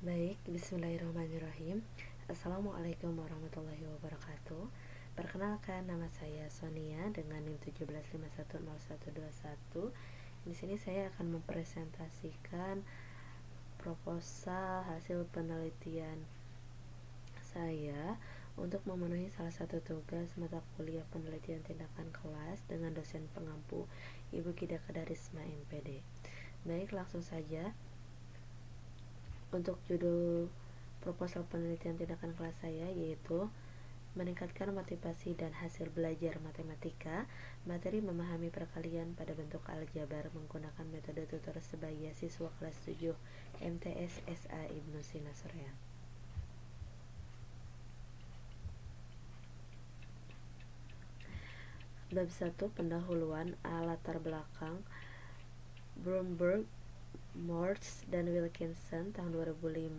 Baik, bismillahirrahmanirrahim. Assalamualaikum warahmatullahi wabarakatuh. Perkenalkan, nama saya Sonia dengan NIM 17510121. Di sini saya akan mempresentasikan proposal hasil penelitian saya untuk memenuhi salah satu tugas mata kuliah penelitian tindakan kelas dengan dosen pengampu Ibu Kida Kadarisma MPD. Baik, langsung saja. Untuk judul proposal penelitian tindakan kelas saya yaitu meningkatkan motivasi dan hasil belajar matematika, materi memahami perkalian pada bentuk aljabar menggunakan metode tutor sebaya siswa kelas 7 MTS SA Ibnu Sina Soreang. Bab 1, pendahuluan. Latar belakang. Bromberg, Morse, dan Wilkinson tahun 2005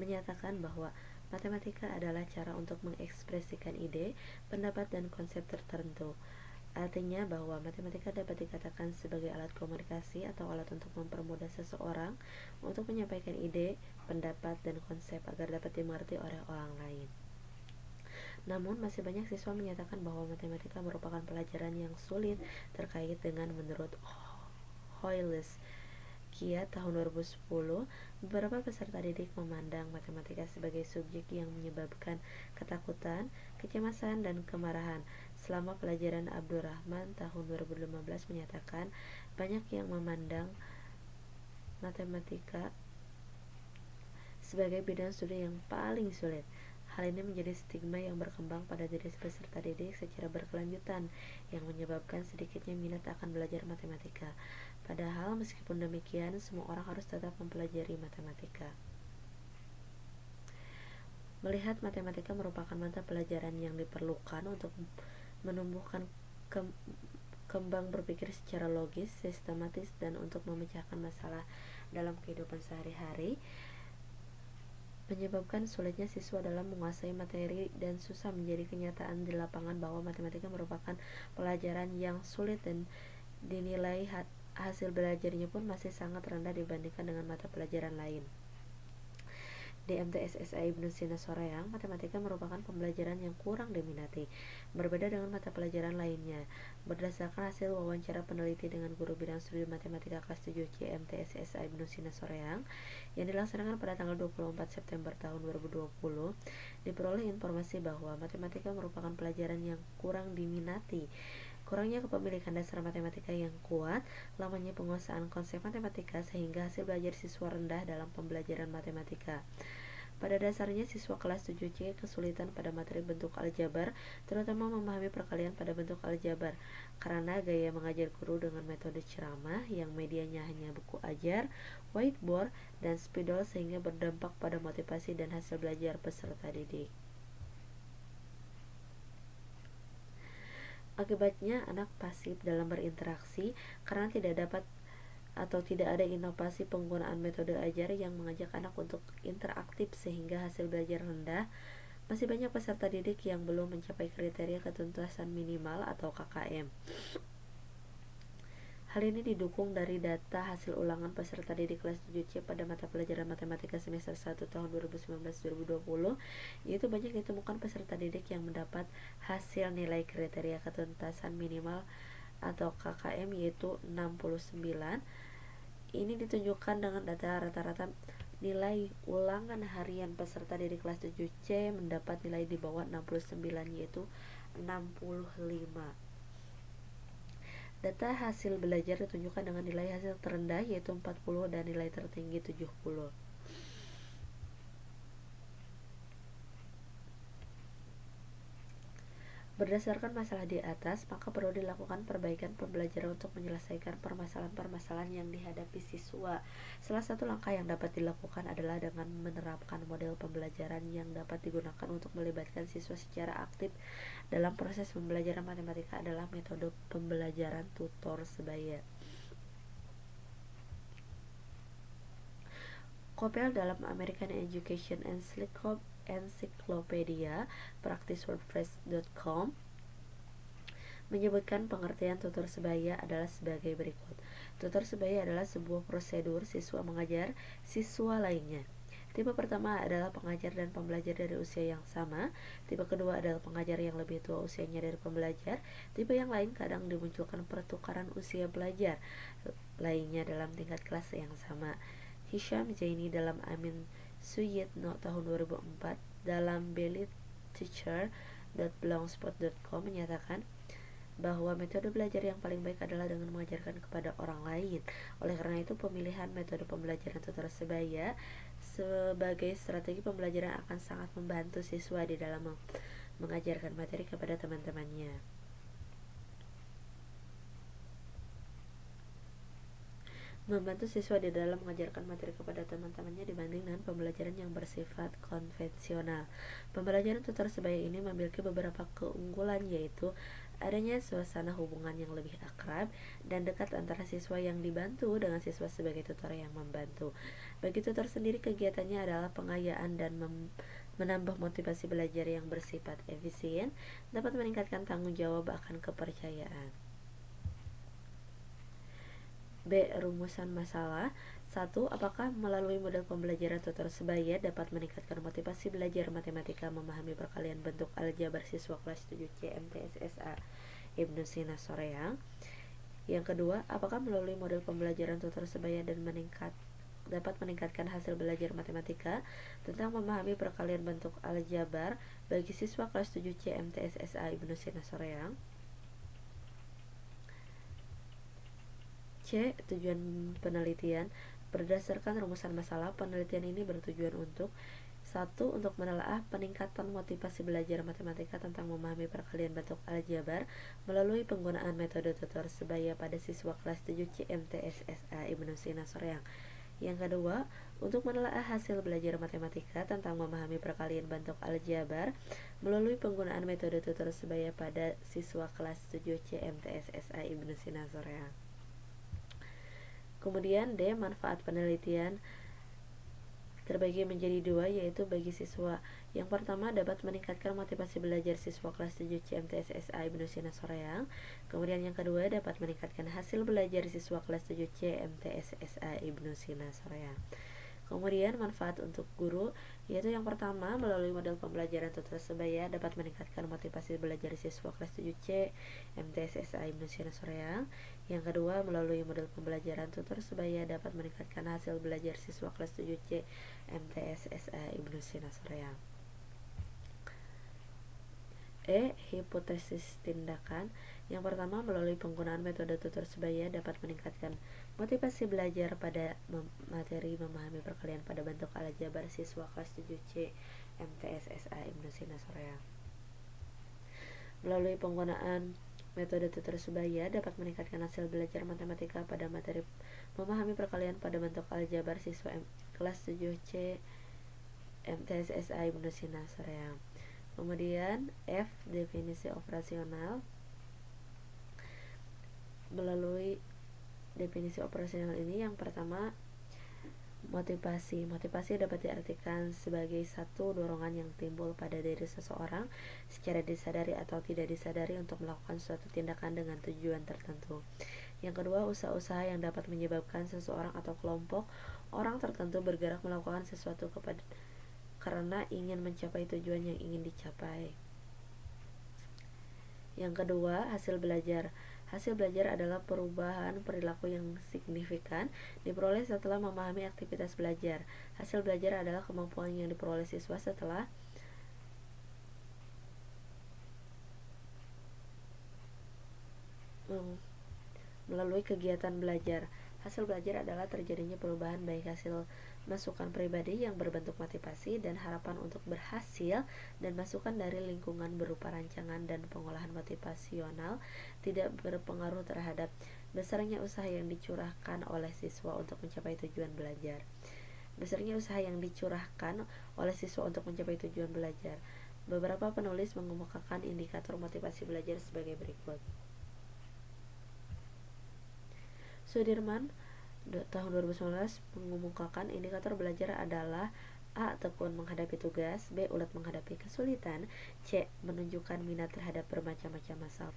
menyatakan bahwa matematika adalah cara untuk mengekspresikan ide, pendapat, dan konsep tertentu. Artinya bahwa matematika dapat dikatakan sebagai alat komunikasi atau alat untuk mempermudah seseorang untuk menyampaikan ide, pendapat, dan konsep agar dapat dimengerti oleh orang lain. Namun masih banyak siswa menyatakan bahwa matematika merupakan pelajaran yang sulit terkait dengan menurut Hoyles Kia tahun 2010, beberapa peserta didik memandang matematika sebagai subjek yang menyebabkan ketakutan, kecemasan, dan kemarahan. Selama pelajaran Abdurrahman tahun 2015 menyatakan banyak yang memandang matematika sebagai bidang studi yang paling sulit. Hal ini menjadi stigma yang berkembang pada diri peserta didik secara berkelanjutan yang menyebabkan sedikitnya minat akan belajar matematika. Padahal meskipun demikian, semua orang harus tetap mempelajari matematika. Melihat matematika merupakan mata pelajaran yang diperlukan untuk menumbuhkan kembang berpikir secara logis, sistematis, dan untuk memecahkan masalah dalam kehidupan sehari-hari, menyebabkan sulitnya siswa dalam menguasai materi dan susah menjadi kenyataan di lapangan bahwa matematika merupakan pelajaran yang sulit dan dinilai hasil belajarnya pun masih sangat rendah dibandingkan dengan mata pelajaran lain. Di MTSSA Ibnu Sina Soreang, matematika merupakan pembelajaran yang kurang diminati, berbeda dengan mata pelajaran lainnya. Berdasarkan hasil wawancara peneliti dengan guru bidang studi matematika kelas 7C MTSSA Ibnu Sina Soreang yang dilaksanakan pada tanggal 24 September tahun 2020, diperoleh informasi bahwa matematika merupakan pelajaran yang kurang diminati. Kurangnya kepemilikan dasar matematika yang kuat, lamanya penguasaan konsep matematika sehingga hasil belajar siswa rendah dalam pembelajaran matematika. Pada dasarnya siswa kelas 7C kesulitan pada materi bentuk aljabar, terutama memahami perkalian pada bentuk aljabar, karena gaya mengajar guru dengan metode ceramah yang medianya hanya buku ajar, whiteboard, dan spidol sehingga berdampak pada motivasi dan hasil belajar peserta didik. Akibatnya anak pasif dalam berinteraksi karena tidak dapat atau tidak ada inovasi penggunaan metode ajar yang mengajak anak untuk interaktif sehingga hasil belajar rendah. Masih banyak peserta didik yang belum mencapai kriteria ketuntasan minimal atau KKM. Hal ini didukung dari data hasil ulangan peserta didik kelas 7C pada mata pelajaran matematika semester 1 tahun 2019-2020, yaitu banyak ditemukan peserta didik yang mendapat hasil nilai kriteria ketuntasan minimal atau KKM yaitu 69. Ini ditunjukkan dengan data rata-rata nilai ulangan harian peserta didik kelas 7C mendapat nilai di bawah 69 yaitu 65. Data hasil belajar ditunjukkan dengan nilai hasil terendah yaitu 40 dan nilai tertinggi 70. Berdasarkan masalah di atas, maka perlu dilakukan perbaikan pembelajaran untuk menyelesaikan permasalahan-permasalahan yang dihadapi siswa. Salah satu langkah yang dapat dilakukan adalah dengan menerapkan model pembelajaran yang dapat digunakan untuk melibatkan siswa secara aktif dalam proses pembelajaran matematika adalah metode pembelajaran tutor sebaya. Kopel dalam American Education Encyclopedia practicewordpress.com menyebutkan pengertian tutor sebaya adalah sebagai berikut. Tutor sebaya adalah sebuah prosedur siswa mengajar siswa lainnya. Tipe pertama adalah pengajar dan pembelajar dari usia yang sama. Tipe kedua adalah pengajar yang lebih tua usianya dari pembelajar. Tipe yang lain kadang dimunculkan pertukaran usia pelajar lainnya dalam tingkat kelas yang sama. Hisham Zaini dalam Amin Suyitno tahun 2004 dalam bellyteacher.blogspot.com menyatakan bahwa metode belajar yang paling baik adalah dengan mengajarkan kepada orang lain. Oleh karena itu, pemilihan metode pembelajaran tutor sebaya sebagai strategi pembelajaran akan sangat membantu siswa di dalam mengajarkan materi kepada teman-temannya. Membantu siswa di dalam mengajarkan materi kepada teman-temannya dibanding dengan pembelajaran yang bersifat konvensional. Pembelajaran tutor sebaya ini memiliki beberapa keunggulan, yaitu adanya suasana hubungan yang lebih akrab dan dekat antara siswa yang dibantu dengan siswa sebagai tutor yang membantu. Bagi tutor sendiri, kegiatannya adalah pengayaan dan menambah motivasi belajar yang bersifat efisien, dapat meningkatkan tanggung jawab akan kepercayaan. B. Rumusan masalah. 1. Apakah melalui model pembelajaran tutor sebaya dapat meningkatkan motivasi belajar matematika memahami perkalian bentuk aljabar siswa kelas 7C MTSSA Ibnu Sina Soreang? Yang kedua, apakah melalui model pembelajaran tutor sebaya dan dapat meningkatkan hasil belajar matematika tentang memahami perkalian bentuk aljabar bagi siswa kelas 7C MTSSA Ibnu Sina Soreang? C. Tujuan penelitian. Berdasarkan rumusan masalah, penelitian ini bertujuan untuk 1. Untuk menelaah peningkatan motivasi belajar matematika tentang memahami perkalian bentuk aljabar melalui penggunaan metode tutor sebaya pada siswa kelas 7C MTSSA Ibnu Sina Soreang. Yang kedua, untuk menelaah hasil belajar matematika tentang memahami perkalian bentuk aljabar melalui penggunaan metode tutor sebaya pada siswa kelas 7C MTSSA Ibnu Sina Soreang. Kemudian D. Manfaat penelitian terbagi menjadi dua, yaitu bagi siswa. Yang pertama, dapat meningkatkan motivasi belajar siswa kelas 7C MTSSA Ibnu Sina Soreang. Kemudian yang kedua, dapat meningkatkan hasil belajar siswa kelas 7C MTSSA Ibnu Sina Soreang. Kemudian manfaat untuk guru, yaitu yang pertama, melalui model pembelajaran tutor sebaya dapat meningkatkan motivasi belajar siswa kelas 7C MTSSA Ibnu Sina Soreang. Yang kedua, melalui model pembelajaran tutor sebaya dapat meningkatkan hasil belajar siswa kelas 7C MTSSA Ibnu Sina Soreang. E. Hipotesis tindakan. Yang pertama, melalui penggunaan metode tutor sebaya dapat meningkatkan motivasi belajar pada materi memahami perkalian pada bentuk aljabar siswa kelas 7C MTSSA Ibnu Sina Soreang. Melalui penggunaan metode tutor sebaya dapat meningkatkan hasil belajar matematika pada materi memahami perkalian pada bentuk aljabar siswa kelas 7C MTSSA Ibnu Sina Soreang. Kemudian F. Definisi operasional. Melalui definisi operasional ini, yang pertama, motivasi. Motivasi dapat diartikan sebagai satu dorongan yang timbul pada diri seseorang secara disadari atau tidak disadari untuk melakukan suatu tindakan dengan tujuan tertentu. Yang kedua, usaha-usaha yang dapat menyebabkan seseorang atau kelompok orang tertentu bergerak melakukan sesuatu karena ingin mencapai tujuan yang ingin dicapai. Yang kedua, hasil belajar. Hasil belajar adalah perubahan perilaku yang signifikan diperoleh setelah memahami aktivitas belajar. Hasil belajar adalah kemampuan yang diperoleh siswa setelah melalui kegiatan belajar. Hasil belajar adalah terjadinya perubahan baik hasil masukan pribadi yang berbentuk motivasi dan harapan untuk berhasil dan masukan dari lingkungan berupa rancangan dan pengolahan motivasional tidak berpengaruh terhadap besarnya usaha yang dicurahkan oleh siswa untuk mencapai tujuan belajar. Besarnya usaha yang dicurahkan oleh siswa untuk mencapai tujuan belajar. Beberapa penulis mengemukakan indikator motivasi belajar sebagai berikut. Sudirman tahun 2019 mengemukakan indikator belajar adalah A. Tekun menghadapi tugas, B. Ulet menghadapi kesulitan, C. Menunjukkan minat terhadap bermacam-macam masalah,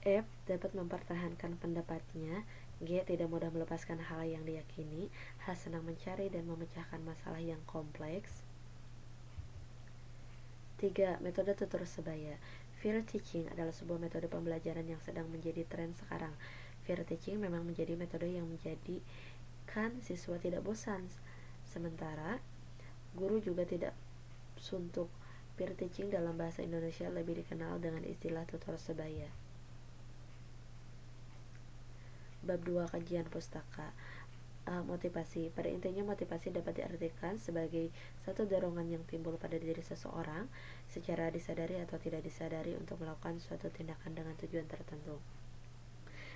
F. Dapat mempertahankan pendapatnya, G. Tidak mudah melepaskan hal yang diyakini. H. Senang mencari dan memecahkan masalah yang kompleks. 3. Metode tutur sebaya. Fear teaching adalah sebuah metode pembelajaran yang sedang menjadi tren sekarang. Fear teaching memang menjadi metode yang menjadikan siswa tidak bosan. Sementara, guru juga tidak suntuk. Peer teaching dalam bahasa Indonesia lebih dikenal dengan istilah tutor sebaya. Bab 2 kajian pustaka. Motivasi. Pada intinya motivasi dapat diartikan sebagai satu dorongan yang timbul pada diri seseorang secara disadari atau tidak disadari untuk melakukan suatu tindakan dengan tujuan tertentu.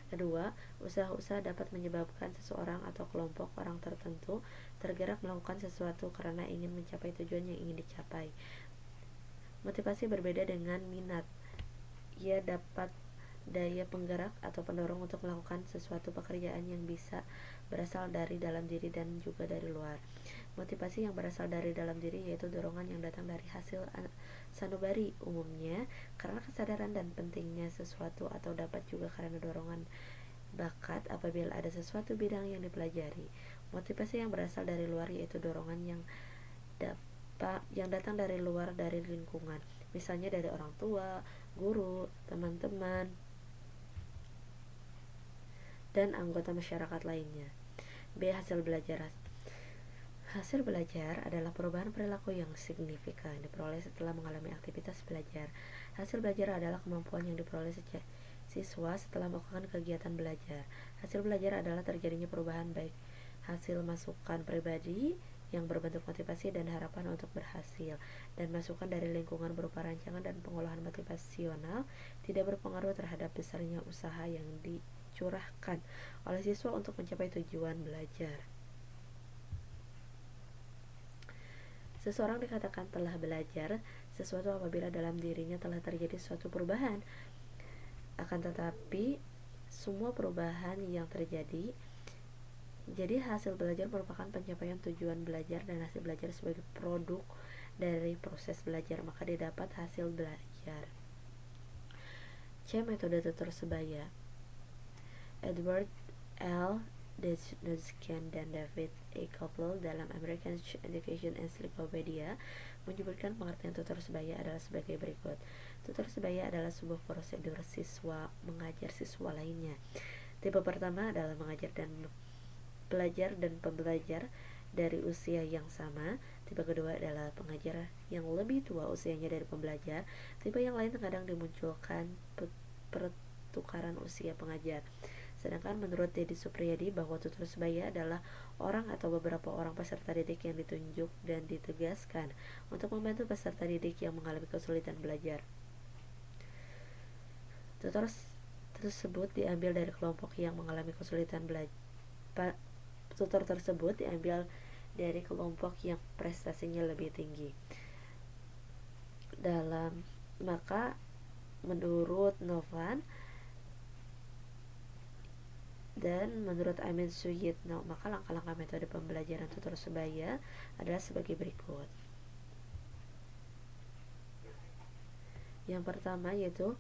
Kedua, usaha-usaha dapat menyebabkan seseorang atau kelompok orang tertentu tergerak melakukan sesuatu karena ingin mencapai tujuan yang ingin dicapai. Motivasi berbeda dengan minat. Ia dapat daya penggerak atau pendorong untuk melakukan sesuatu pekerjaan yang bisa berasal dari dalam diri dan juga dari luar. Motivasi yang berasal dari dalam diri yaitu dorongan yang datang dari hasil sanubari, umumnya karena kesadaran dan pentingnya sesuatu, atau dapat juga karena dorongan bakat apabila ada sesuatu bidang yang dipelajari. Motivasi yang berasal dari luar yaitu dorongan yang datang dari luar, dari lingkungan, misalnya dari orang tua, guru, teman-teman, dan anggota masyarakat lainnya. B. Hasil belajar. Hasil belajar adalah perubahan perilaku yang signifikan diperoleh setelah mengalami aktivitas belajar. Hasil belajar adalah kemampuan yang diperoleh siswa setelah melakukan kegiatan belajar. Hasil belajar adalah terjadinya perubahan baik hasil masukan pribadi yang berbentuk motivasi dan harapan untuk berhasil, dan masukan dari lingkungan berupa rancangan dan pengolahan motivasional tidak berpengaruh terhadap besarnya usaha yang dicurahkan oleh siswa untuk mencapai tujuan belajar. Seseorang dikatakan telah belajar sesuatu apabila dalam dirinya telah terjadi suatu perubahan. Akan tetapi, semua perubahan yang terjadi jadi hasil belajar merupakan pencapaian tujuan belajar, dan hasil belajar sebagai produk dari proses belajar, maka didapat hasil belajar. C. Metode tutur sebaya. Edward L. Dudkin dan David A. Koppel dalam American Education Encyclopedia menyebutkan pengertian tutor sebaya adalah sebagai berikut. Tutor sebaya adalah sebuah prosedur siswa mengajar siswa lainnya. Tipe pertama adalah mengajar dan pelajar dan pembelajar dari usia yang sama. Tipe kedua adalah pengajar yang lebih tua usianya dari pembelajar. Tipe yang lain terkadang dimunculkan pertukaran usia pengajar. Sedangkan menurut Dedi Supriyadi bahwa tutor sebaya adalah orang atau beberapa orang peserta didik yang ditunjuk dan ditugaskan untuk membantu peserta didik yang mengalami kesulitan belajar. Tutor tersebut diambil dari kelompok yang mengalami kesulitan belajar. Tutor tersebut diambil dari kelompok yang prestasinya lebih tinggi. Maka menurut Novan dan menurut Amin Suyitno, maka langkah-langkah metode pembelajaran tutor sebaya adalah sebagai berikut. Yang pertama yaitu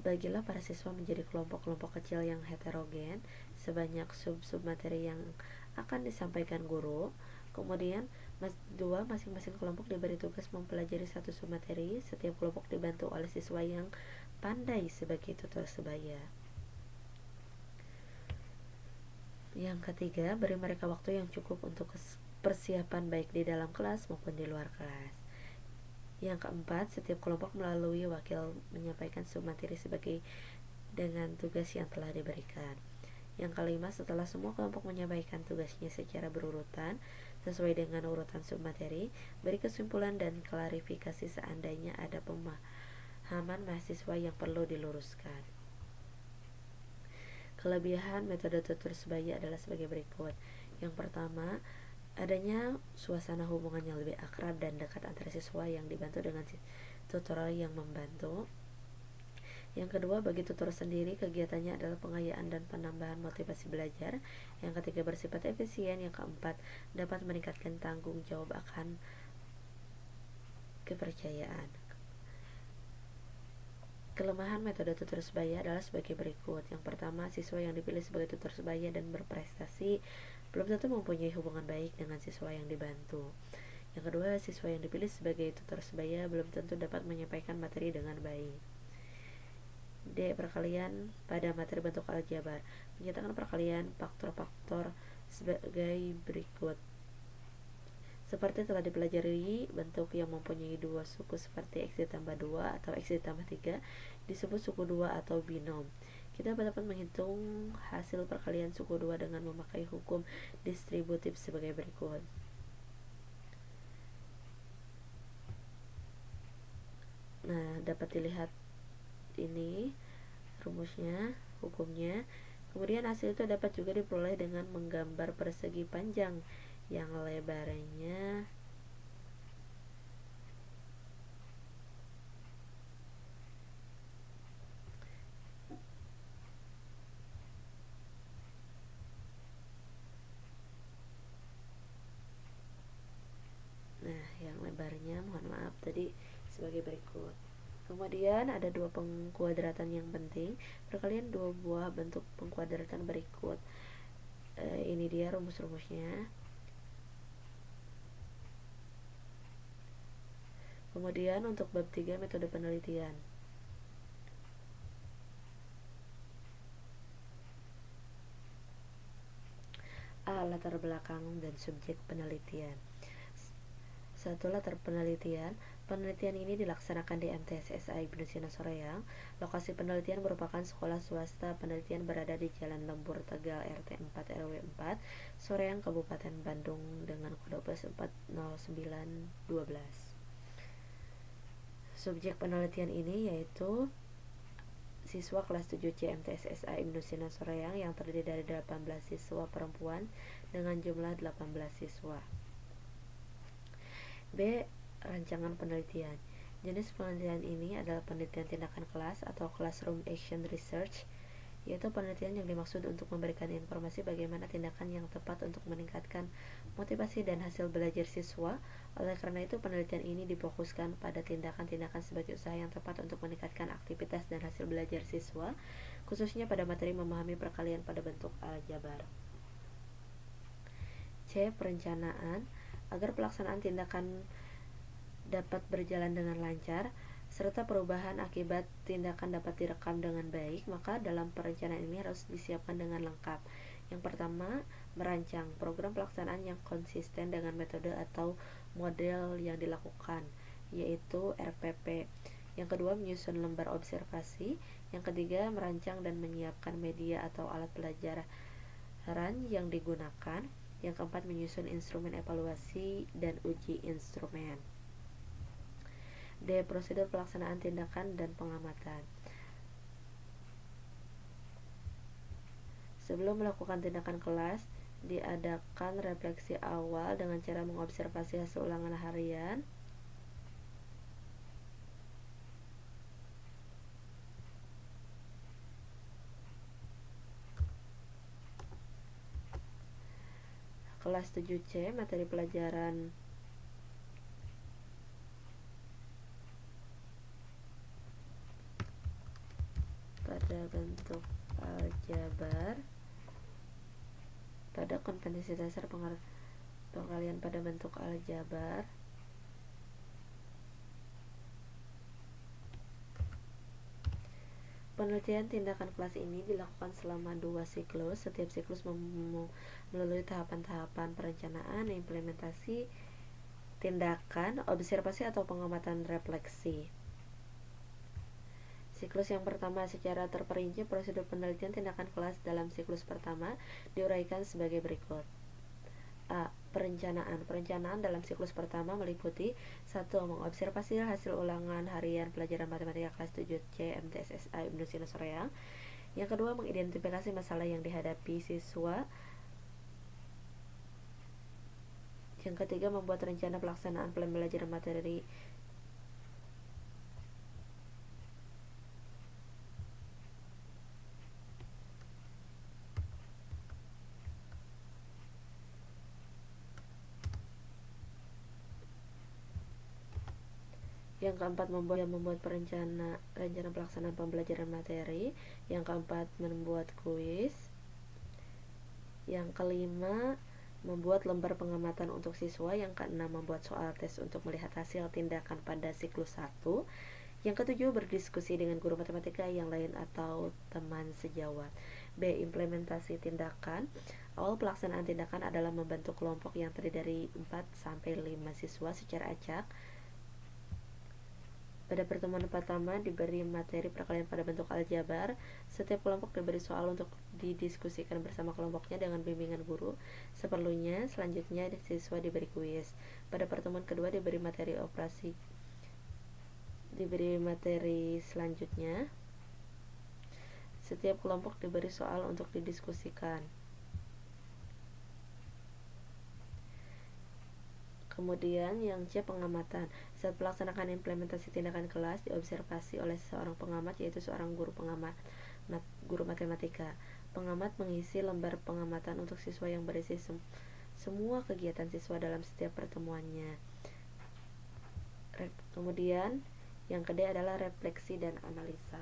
bagilah para siswa menjadi kelompok-kelompok kecil yang heterogen sebanyak sub-sub materi yang akan disampaikan guru. Kemudian masing-masing kelompok diberi tugas mempelajari satu sub materi. Setiap kelompok dibantu oleh siswa yang pandai sebagai tutor sebaya. Yang ketiga, beri mereka waktu yang cukup untuk persiapan baik di dalam kelas maupun di luar kelas. Yang keempat, setiap kelompok melalui wakil menyampaikan sub-materi sebagai dengan tugas yang telah diberikan. Yang kelima, setelah semua kelompok menyampaikan tugasnya secara berurutan sesuai dengan urutan sub-materi, beri kesimpulan dan klarifikasi seandainya ada pemahaman mahasiswa yang perlu diluruskan. Kelebihan metode tutur sebaya adalah sebagai berikut. Yang pertama, adanya suasana hubungan yang lebih akrab dan dekat antara siswa yang dibantu dengan tutor yang membantu. Yang kedua, bagi tutor sendiri, kegiatannya adalah pengayaan dan penambahan motivasi belajar. Yang ketiga, bersifat efisien. Yang keempat, dapat meningkatkan tanggung jawab akan kepercayaan. Kelemahan metode tutor sebaya adalah sebagai berikut. Yang pertama, siswa yang dipilih sebagai tutor sebaya dan berprestasi belum tentu mempunyai hubungan baik dengan siswa yang dibantu. Yang kedua, siswa yang dipilih sebagai tutor sebaya belum tentu dapat menyampaikan materi dengan baik. D. Perkalian pada materi bentuk aljabar. Menyatakan perkalian faktor-faktor sebagai berikut. Seperti telah dipelajari, bentuk yang mempunyai dua suku seperti X ditambah 2 atau X ditambah 3 disebut suku 2 atau binom. Kita dapat menghitung hasil perkalian suku 2 dengan memakai hukum distributif sebagai berikut. Nah, dapat dilihat ini rumusnya, hukumnya. Kemudian hasil itu dapat juga diperoleh dengan menggambar persegi panjang yang lebarnya mohon maaf tadi sebagai berikut. Kemudian ada dua pengkuadratan yang penting. Perkalian dua buah bentuk pengkuadratan berikut. Ini dia rumus-rumusnya. Kemudian untuk bab 3 metode penelitian. A. Latar belakang dan subjek penelitian. 1. Latar penelitian. Penelitian ini dilaksanakan di MTSSA Ibnu Sina Soreang. Lokasi penelitian merupakan sekolah swasta penelitian berada di Jalan Lembur Tegal RT 4 RW 4 Soreang Kabupaten Bandung dengan kode pos 40912. Subjek penelitian ini yaitu siswa kelas 7C MTSSA Ibnu Sina Soreang yang terdiri dari 18 siswa perempuan dengan jumlah 18 siswa. B. Rancangan penelitian. Jenis penelitian ini adalah penelitian tindakan kelas atau classroom action research, yaitu penelitian yang dimaksud untuk memberikan informasi bagaimana tindakan yang tepat untuk meningkatkan motivasi dan hasil belajar siswa. Oleh karena itu, penelitian ini difokuskan pada tindakan-tindakan sebagai usaha yang tepat untuk meningkatkan aktivitas dan hasil belajar siswa, khususnya pada materi memahami perkalian pada bentuk aljabar. C. Perencanaan. Agar pelaksanaan tindakan dapat berjalan dengan lancar, serta perubahan akibat tindakan dapat direkam dengan baik, maka dalam perencanaan ini harus disiapkan dengan lengkap. Yang pertama, merancang program pelaksanaan yang konsisten dengan metode atau model yang dilakukan, yaitu RPP. Yang kedua, menyusun lembar observasi. Yang ketiga, merancang dan menyiapkan media atau alat pelajaran yang digunakan. Yang keempat, menyusun instrumen evaluasi dan uji instrumen. D. Prosedur pelaksanaan tindakan dan pengamatan. Sebelum melakukan tindakan kelas, diadakan refleksi awal dengan cara mengobservasi hasil ulangan harian, kelas 7C materi pelajaran pada bentuk aljabar. Pada kompetensi dasar perkalian pada bentuk aljabar, penelitian tindakan kelas ini dilakukan selama 2 siklus. Setiap siklus melalui tahapan-tahapan perencanaan, implementasi, tindakan, observasi atau pengamatan refleksi. Siklus yang pertama, secara terperinci prosedur penelitian tindakan kelas dalam siklus pertama diuraikan sebagai berikut. A. Perencanaan. Perencanaan dalam siklus pertama meliputi 1. Mengobservasi hasil ulangan harian pelajaran matematika kelas 7C MTSSA Ibnu Sina Soreang. Yang kedua, mengidentifikasi masalah yang dihadapi siswa. Yang ketiga, membuat rencana pelaksanaan pembelajaran materi. Yang keempat, membuat rencana pelaksanaan pembelajaran materi. Yang keempat, membuat kuis. Yang kelima, membuat lembar pengamatan untuk siswa. Yang keenam, membuat soal tes untuk melihat hasil tindakan pada siklus 1. Yang ketujuh, berdiskusi dengan guru matematika yang lain atau teman sejawat. B. Implementasi tindakan. Awal pelaksanaan tindakan adalah membentuk kelompok yang terdiri dari 4 sampai 5 siswa secara acak. Pada pertemuan pertama diberi materi perkalian pada bentuk aljabar. Setiap kelompok diberi soal untuk didiskusikan bersama kelompoknya dengan bimbingan guru seperlunya. Selanjutnya siswa diberi kuis. Pada pertemuan kedua diberi materi selanjutnya. Setiap kelompok diberi soal untuk didiskusikan. Kemudian yang C, pengamatan. Saat melaksanakan implementasi tindakan kelas diobservasi oleh seorang pengamat, yaitu seorang guru matematika. Pengamat mengisi lembar pengamatan untuk siswa yang berisi semua kegiatan siswa dalam setiap pertemuannya. Kemudian yang kedua adalah refleksi dan analisa.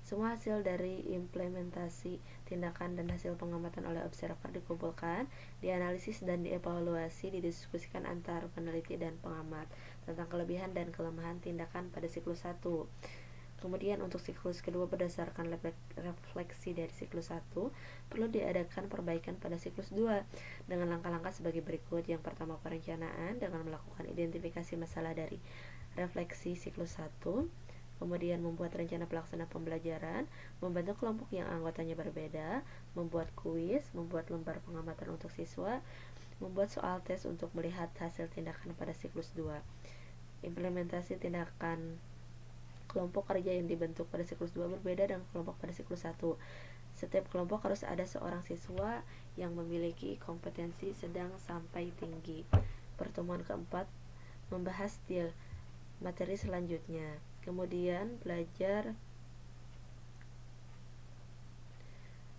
Semua hasil dari implementasi tindakan dan hasil pengamatan oleh observer dikumpulkan, dianalisis dan dievaluasi, didiskusikan antar peneliti dan pengamat tentang kelebihan dan kelemahan tindakan pada siklus 1. Kemudian untuk siklus kedua, berdasarkan refleksi dari siklus 1, perlu diadakan perbaikan pada siklus 2 dengan langkah-langkah sebagai berikut. Yang pertama, perencanaan dengan melakukan identifikasi masalah dari refleksi siklus 1. Kemudian membuat rencana pelaksana pembelajaran, membentuk kelompok yang anggotanya berbeda, membuat kuis, membuat lembar pengamatan untuk siswa, membuat soal tes untuk melihat hasil tindakan pada siklus 2. Implementasi tindakan kelompok kerja yang dibentuk pada siklus 2 berbeda dengan kelompok pada siklus 1. Setiap kelompok harus ada seorang siswa yang memiliki kompetensi sedang sampai tinggi. Pertemuan keempat, membahas materi selanjutnya. Kemudian belajar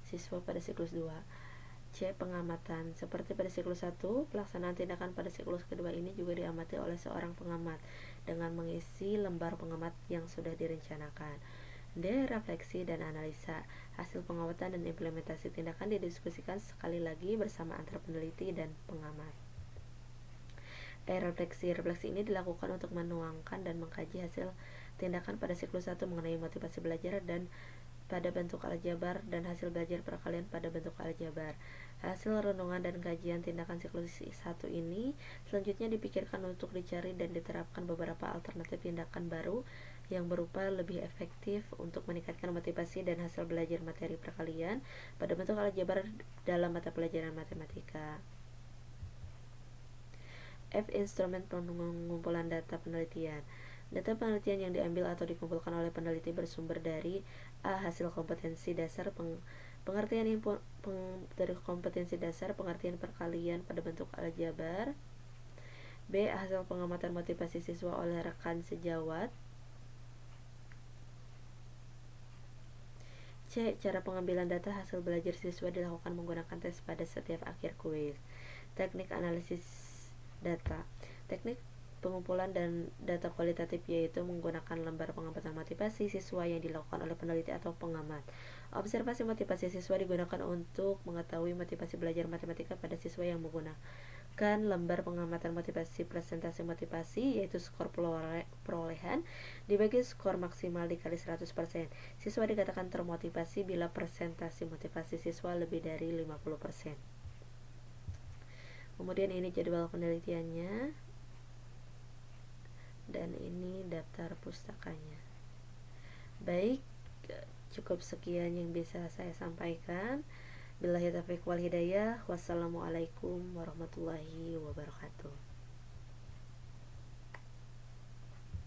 siswa pada siklus 2. C, pengamatan. Seperti pada siklus 1, pelaksanaan tindakan pada siklus kedua ini juga diamati oleh seorang pengamat dengan mengisi lembar pengamat yang sudah direncanakan. D, refleksi dan analisa. Hasil pengamatan dan implementasi tindakan didiskusikan sekali lagi bersama antar peneliti dan pengamat. Refleksi ini dilakukan untuk menuangkan dan mengkaji hasil tindakan pada siklus 1 mengenai motivasi belajar dan pada bentuk aljabar dan hasil belajar perkalian pada bentuk aljabar. Hasil renungan dan kajian tindakan siklus 1 ini selanjutnya dipikirkan untuk dicari dan diterapkan beberapa alternatif tindakan baru yang berupa lebih efektif untuk meningkatkan motivasi dan hasil belajar materi perkalian pada bentuk aljabar dalam mata pelajaran matematika. F, instrumen pengumpulan data penelitian. Data penelitian yang diambil atau dikumpulkan oleh peneliti bersumber dari A, hasil kompetensi dasar dari kompetensi dasar pengertian perkalian pada bentuk aljabar. B, hasil pengamatan motivasi siswa oleh rekan sejawat. C, cara pengambilan data hasil belajar siswa dilakukan menggunakan tes pada setiap akhir kuis. Teknik analisis data. Teknik pengumpulan dan data kualitatif yaitu menggunakan lembar pengamatan motivasi siswa yang dilakukan oleh peneliti atau pengamat. Observasi motivasi siswa digunakan untuk mengetahui motivasi belajar matematika pada siswa yang menggunakan lembar pengamatan motivasi presentasi motivasi, yaitu skor perolehan dibagi skor maksimal dikali 100%. Siswa dikatakan termotivasi bila presentasi motivasi siswa lebih dari 50%. Kemudian ini jadwal penelitiannya, dan ini daftar pustakanya. Baik, cukup sekian yang bisa saya sampaikan. Billahi taufiq wal hidayah. Wassalamualaikum warahmatullahi wabarakatuh.